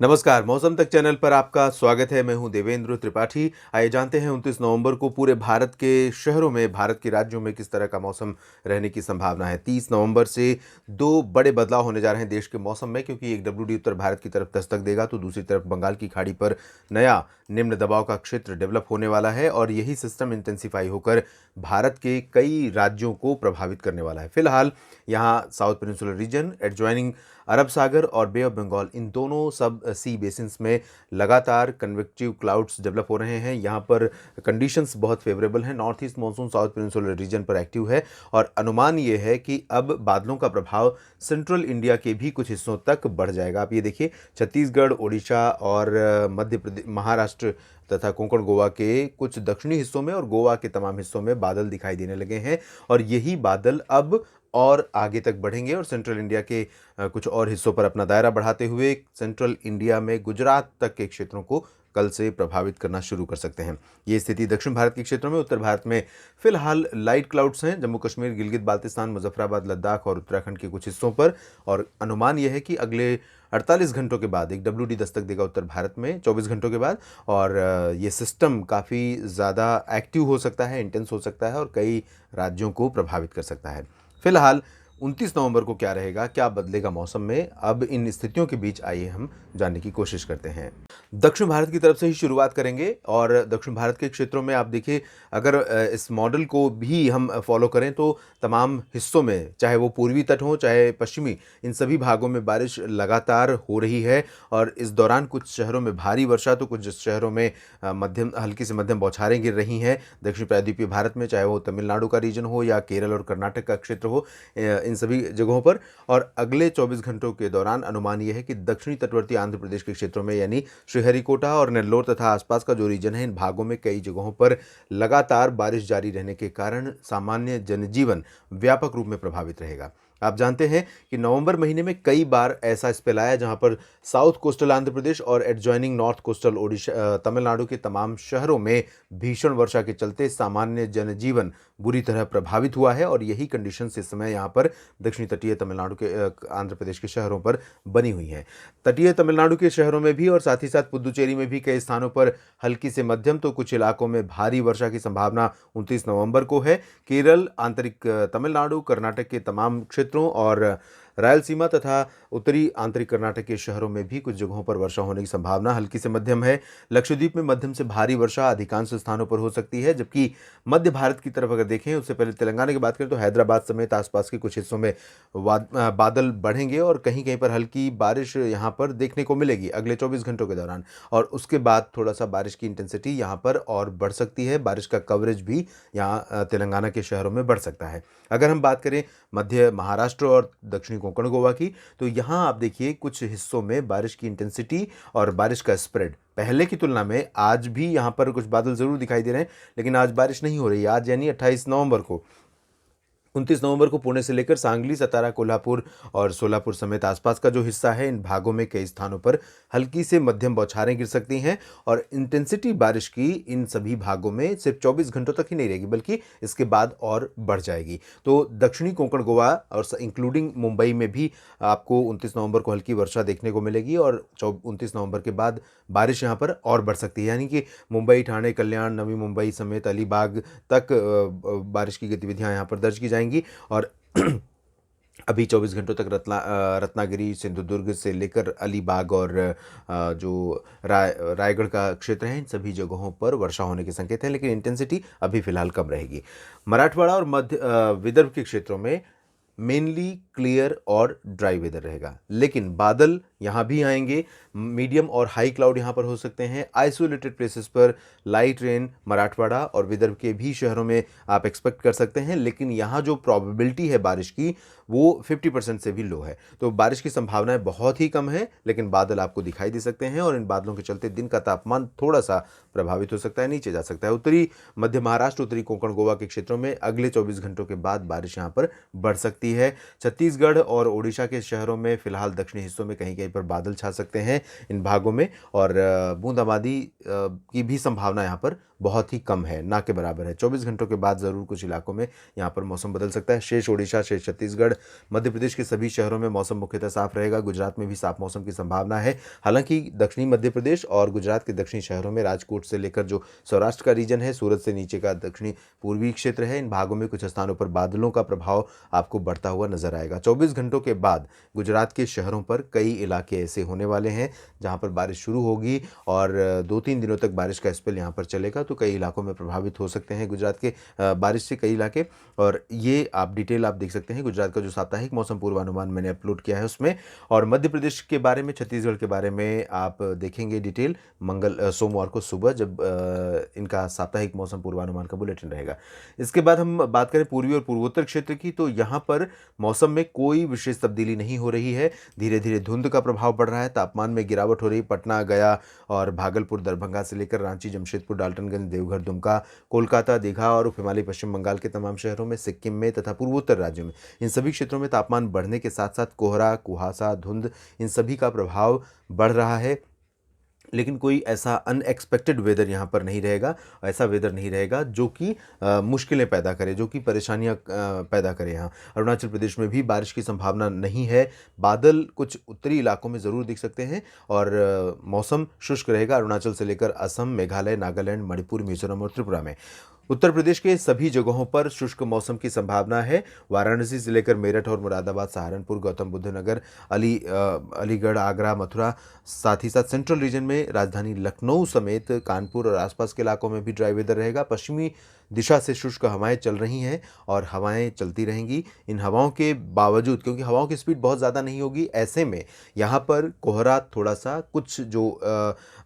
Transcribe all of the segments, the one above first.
नमस्कार, मौसम तक चैनल पर आपका स्वागत है। मैं हूं देवेंद्र त्रिपाठी। आइए जानते हैं 29 नवंबर को पूरे भारत के शहरों में, भारत के राज्यों में किस तरह का मौसम रहने की संभावना है। 30 नवंबर से दो बड़े बदलाव होने जा रहे हैं देश के मौसम में, क्योंकि एक डब्ल्यूडी उत्तर भारत की तरफ दस्तक देगा तो दूसरी तरफ बंगाल की खाड़ी पर नया निम्न दबाव का क्षेत्र डेवलप होने वाला है और यही सिस्टम इंटेंसिफाई होकर भारत के कई राज्यों को प्रभावित करने वाला है। फिलहाल यहाँ साउथ पेनिनसुलर रीजन, एडजॉइनिंग अरब सागर और बे ऑफ बंगाल, इन दोनों सब सी बेसिन्स में लगातार कन्वेक्टिव क्लाउड्स डेवलप हो रहे हैं। यहाँ पर कंडीशंस बहुत फेवरेबल हैं। North east monsoon south peninsular reason पर एक्टिव है और अनुमान ये है कि अब बादलों का प्रभाव सेंट्रल इंडिया के भी कुछ हिस्सों तक बढ़ जाएगा। आप ये देखिए, छत्तीसगढ़, ओडिशा और मध्य प्रदेश, महाराष्ट्र तथा कोंकण गोवा के कुछ दक्षिणी हिस्सों में और गोवा के तमाम हिस्सों में बादल दिखाई देने लगे हैं और यही बादल अब और आगे तक बढ़ेंगे और सेंट्रल इंडिया के कुछ और हिस्सों पर अपना दायरा बढ़ाते हुए सेंट्रल इंडिया में गुजरात तक के क्षेत्रों को कल से प्रभावित करना शुरू कर सकते हैं। ये स्थिति दक्षिण भारत के क्षेत्रों में, उत्तर भारत में फिलहाल लाइट क्लाउड्स हैं, जम्मू कश्मीर, गिलगित बाल्तिस्तान, मुजफ्फराबाद, लद्दाख और उत्तराखंड के कुछ हिस्सों पर। और अनुमान यह है कि अगले 48 घंटों के बाद एक डब्ल्यूडी दस्तक देगा उत्तर भारत में 24 घंटों के बाद, और ये सिस्टम काफ़ी ज़्यादा एक्टिव हो सकता है, इंटेंस हो सकता है और कई राज्यों को प्रभावित कर सकता है। फिलहाल 29 नवंबर को क्या रहेगा, क्या बदलेगा मौसम में, अब इन स्थितियों के बीच आइए हम जानने की कोशिश करते हैं। दक्षिण भारत की तरफ से ही शुरुआत करेंगे और दक्षिण भारत के क्षेत्रों में आप देखिए, अगर इस मॉडल को भी हम फॉलो करें तो तमाम हिस्सों में, चाहे वो पूर्वी तट हो चाहे पश्चिमी, इन सभी भागों में बारिश लगातार हो रही है और इस दौरान कुछ शहरों में भारी वर्षा तो कुछ शहरों में मध्यम, हल्की से मध्यम बौछारें गिर रही हैं। दक्षिण प्रायद्वीपीय भारत में, चाहे वो तमिलनाडु का रीजन हो या केरल और कर्नाटक का क्षेत्र हो, इन सभी जगहों पर। और अगले 24 घंटों के दौरान अनुमान यह है कि दक्षिणी तटवर्ती आंध्र प्रदेश के क्षेत्रों में, यानी श्रीहरिकोटा और नेल्लोर तथा आसपास का जो रीजन है, इन भागों में कई जगहों पर लगातार बारिश जारी रहने के कारण सामान्य जनजीवन व्यापक रूप में प्रभावित रहेगा। आप जानते हैं कि नवंबर महीने में कई बार ऐसा स्पेल आया जहां पर साउथ कोस्टल आंध्र प्रदेश और adjoining north coastal Odisha, Tamil Nadu के तमाम शहरों में भीषण वर्षा के चलते सामान्य जनजीवन बुरी तरह प्रभावित हुआ है और यही कंडीशन इस समय यहाँ पर दक्षिणी तटीय तमिलनाडु के, आंध्र प्रदेश के शहरों पर बनी हुई हैं। तटीय तमिलनाडु के शहरों में भी और साथ ही साथ पुदुचेरी में भी कई स्थानों पर हल्की से मध्यम तो कुछ इलाकों में भारी वर्षा की संभावना 29 नवंबर को है। केरल, आंतरिक तमिलनाडु, कर्नाटक के तमाम क्षेत्रों और रायलसीमा तथा उत्तरी आंतरिक कर्नाटक के शहरों में भी कुछ जगहों पर वर्षा होने की संभावना हल्की से मध्यम है। लक्षद्वीप में मध्यम से भारी वर्षा अधिकांश स्थानों पर हो सकती है, जबकि मध्य भारत की तरफ अगर देखें, उससे पहले तेलंगाना की बात करें तो हैदराबाद समेत आसपास के कुछ हिस्सों में बादल बढ़ेंगे और कहीं कहीं पर हल्की बारिश यहाँ पर देखने को मिलेगी अगले 24 घंटों के दौरान। और उसके बाद थोड़ा सा बारिश की इंटेंसिटी यहाँ पर और बढ़ सकती है, बारिश का कवरेज भी यहाँ तेलंगाना के शहरों में बढ़ सकता है। अगर हम बात करें मध्य महाराष्ट्र और दक्षिणी कोंकण गोवा की, तो यहाँ आप देखिए कुछ हिस्सों में बारिश की इंटेंसिटी और बारिश का स्प्रेड पहले की तुलना में आज भी यहाँ पर कुछ बादल जरूर दिखाई दे रहे हैं, लेकिन आज बारिश नहीं हो रही है। आज यानी 28 नवंबर को, 29 नवंबर को पुणे से लेकर सांगली, सतारा, कोल्हापुर और सोलापुर समेत आसपास का जो हिस्सा है, इन भागों में कई स्थानों पर हल्की से मध्यम बौछारें गिर सकती हैं और इंटेंसिटी बारिश की इन सभी भागों में सिर्फ 24 घंटों तक ही नहीं रहेगी, बल्कि इसके बाद और बढ़ जाएगी। तो दक्षिणी कोंकण गोवा और इंक्लूडिंग मुंबई में भी आपको 29 नवंबर को हल्की वर्षा देखने को मिलेगी और 29 नवंबर के बाद बारिश यहाँ पर और बढ़ सकती है, यानी कि मुंबई, ठाणे, कल्याण, नवी मुंबई समेत अलीबाग तक बारिश की गतिविधियाँ यहाँ पर दर्ज की जाएंगी। और अभी 24 घंटों तक रत्नागिरी, सिंधुदुर्ग से लेकर अलीबाग और जो रायगढ़ का क्षेत्र है, इन सभी जगहों पर वर्षा होने के संकेत हैं, लेकिन इंटेंसिटी अभी फिलहाल कम रहेगी। मराठवाड़ा और मध्य विदर्भ के क्षेत्रों में मेनली क्लियर और ड्राई वेदर रहेगा, लेकिन बादल यहाँ भी आएंगे। मीडियम और हाई क्लाउड यहाँ पर हो सकते हैं। आइसोलेटेड प्लेसेस पर लाइट रेन मराठवाड़ा और विदर्भ के भी शहरों में आप एक्सपेक्ट कर सकते हैं, लेकिन यहाँ जो प्रोबेबिलिटी है बारिश की वो 50% से भी लो है। तो बारिश की संभावनाएं बहुत ही कम है, लेकिन बादल आपको दिखाई दे सकते हैं और इन बादलों के चलते दिन का तापमान थोड़ा सा प्रभावित हो सकता है, नीचे जा सकता है। उत्तरी मध्य महाराष्ट्र, उत्तरी कोंकण गोवा के क्षेत्रों में अगले 24 घंटों के बाद बारिश यहाँ पर बढ़ सकती है। छत्तीसगढ़ और ओडिशा के शहरों में फिलहाल दक्षिणी हिस्सों में कहीं कहीं पर बादल छा सकते हैं इन भागों में, और बूंदाबांदी की भी संभावना यहाँ पर बहुत ही कम है, ना के बराबर है। 24 घंटों के बाद ज़रूर कुछ इलाकों में यहाँ पर मौसम बदल सकता है। शेष ओडिशा, शेष छत्तीसगढ़, मध्य प्रदेश के सभी शहरों में मौसम मुख्यतः साफ रहेगा। गुजरात में भी साफ मौसम की संभावना है। हालांकि दक्षिणी मध्य प्रदेश और गुजरात के दक्षिणी शहरों में राजकोट से लेकर जो सौराष्ट्र का रीजन है, सूरत से नीचे का दक्षिणी पूर्वी क्षेत्र है, इन भागों में कुछ स्थानों पर बादलों का प्रभाव आपको बढ़ता हुआ नजर आएगा। 24 घंटों के बाद गुजरात के शहरों पर कई इलाके ऐसे होने वाले हैं जहां पर बारिश शुरू होगी और 2-3 दिनों तक बारिश का स्पेल यहां पर चलेगा। तो कई इलाकों में प्रभावित हो सकते हैं गुजरात के बारिश से कई इलाके। और ये आप डिटेल आप देख सकते हैं गुजरात का जो साप्ताहिक मौसम पूर्वानुमान मैंने अपलोड किया है उसमें। और मध्य प्रदेश के बारे में, छत्तीसगढ़ के बारे में आप देखेंगे डिटेल सोमवार को सुबह जब इनका साप्ताहिक मौसम पूर्वानुमान का बुलेटिन रहेगा। इसके बाद हम बात करें पूर्वी और पूर्वोत्तर क्षेत्र की, तो यहाँ पर मौसम में कोई विशेष तब्दीली नहीं हो रही है। धीरे धीरे धुंध का प्रभाव बढ़ रहा है, तापमान में गिरावट हो रही है। पटना, गया और भागलपुर, दरभंगा से लेकर रांची, जमशेदपुर, डाल्टनगंज, देवघर, दुमका, कोलकाता, दीघा और उप हिमालय पश्चिम बंगाल के तमाम शहरों में, सिक्किम में तथा पूर्वोत्तर राज्यों में, इन सभी क्षेत्रों में तापमान बढ़ने के साथ साथ कोहरा, कुहासा, धुंध, इन सभी का प्रभाव बढ़ रहा है। लेकिन कोई ऐसा अनएक्सपेक्टेड वेदर यहाँ पर नहीं रहेगा, ऐसा वेदर नहीं रहेगा जो कि मुश्किलें पैदा करे, जो कि परेशानियाँ पैदा करे। यहाँ अरुणाचल प्रदेश में भी बारिश की संभावना नहीं है। बादल कुछ उत्तरी इलाकों में ज़रूर दिख सकते हैं और मौसम शुष्क रहेगा अरुणाचल से लेकर असम, मेघालय, नागालैंड, मणिपुर, मिजोरम और त्रिपुरा में। उत्तर प्रदेश के सभी जगहों पर शुष्क मौसम की संभावना है। वाराणसी से लेकर मेरठ और मुरादाबाद, सहारनपुर, गौतम बुद्ध नगर, अलीगढ़, आगरा, मथुरा, साथ ही साथ सेंट्रल रीजन में राजधानी लखनऊ समेत कानपुर और आसपास के इलाकों में भी ड्राई वेदर रहेगा। पश्चिमी दिशा से शुष्क हवाएं चल रही हैं और हवाएं चलती रहेंगी। इन हवाओं के बावजूद, क्योंकि हवाओं की स्पीड बहुत ज़्यादा नहीं होगी, ऐसे में यहाँ पर कोहरा थोड़ा सा, कुछ जो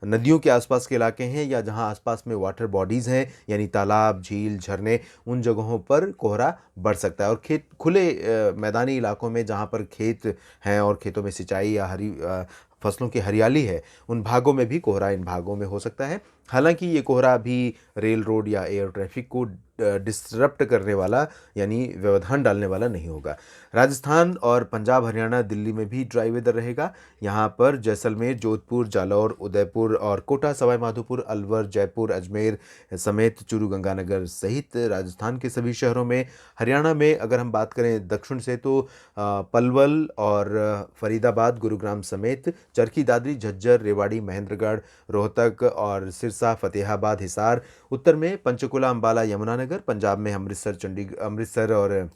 नदियों के आसपास के इलाके हैं या जहाँ आसपास में वाटर बॉडीज़ हैं यानी तालाब, झील, झरने, उन जगहों पर कोहरा बढ़ सकता है। और खुले मैदानी इलाकों में जहाँ पर खेत हैं और खेतों में सिंचाई या फसलों की हरियाली है, उन भागों में भी कोहरा इन भागों में हो सकता है। हालांकि ये कोहरा भी रेल, रोड या एयर ट्रैफिक को डिस्टरप्ट करने वाला यानी व्यवधान डालने वाला नहीं होगा। राजस्थान और पंजाब, हरियाणा, दिल्ली में भी ड्राई वेदर रहेगा। यहाँ पर जैसलमेर, जोधपुर, जालौर, उदयपुर और कोटा, सवाई माधोपुर, अलवर, जयपुर, अजमेर समेत चूरू, गंगानगर सहित राजस्थान के सभी शहरों में। हरियाणा में अगर हम बात करें दक्षिण से तो पलवल और फरीदाबाद, गुरुग्राम समेत चरखी दादरी, झज्जर, रेवाड़ी, महेंद्रगढ़, रोहतक और सिरसा, फतेहाबाद, हिसार। उत्तर में पंचकुला, अंबाला, यमुनानगर। पंजाब में अमृतसर और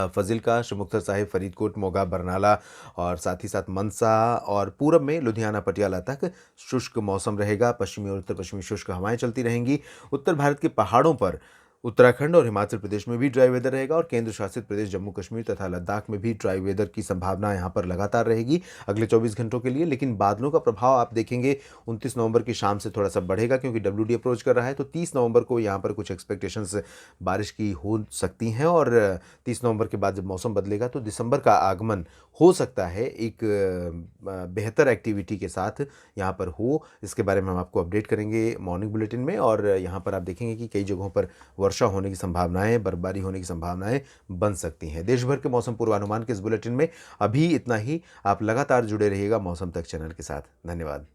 फजिल्का, श्रीमुक्तसर साहिब, फरीदकोट, मोगा, बरनाला और साथ ही साथ मनसा। और पूरब में लुधियाना, पटियाला तक शुष्क मौसम रहेगा। पश्चिमी और उत्तर पश्चिमी शुष्क हवाएं चलती रहेंगी। उत्तर भारत के पहाड़ों पर, उत्तराखंड और हिमाचल प्रदेश में भी ड्राई वेदर रहेगा और केंद्र शासित प्रदेश जम्मू कश्मीर तथा लद्दाख में भी ड्राई वेदर की संभावना यहाँ पर लगातार रहेगी अगले 24 घंटों के लिए। लेकिन बादलों का प्रभाव आप देखेंगे 29 नवंबर की शाम से थोड़ा सा बढ़ेगा, क्योंकि WD अप्रोच कर रहा है। तो 30 नवंबर को यहाँ पर कुछ एक्सपेक्टेशंस बारिश की हो सकती हैं और 30 नवंबर के बाद जब मौसम बदलेगा तो दिसंबर का आगमन हो सकता है एक बेहतर एक्टिविटी के साथ यहाँ पर हो। इसके बारे में हम आपको अपडेट करेंगे मॉर्निंग बुलेटिन में। और यहाँ पर आप देखेंगे कि कई जगहों पर वर्षा होने की संभावनाएं, बर्फबारी होने की संभावनाएं बन सकती हैं। देश भर के मौसम पूर्वानुमान के इस बुलेटिन में अभी इतना ही। आप लगातार जुड़े रहिएगा मौसम तक चैनल के साथ। धन्यवाद।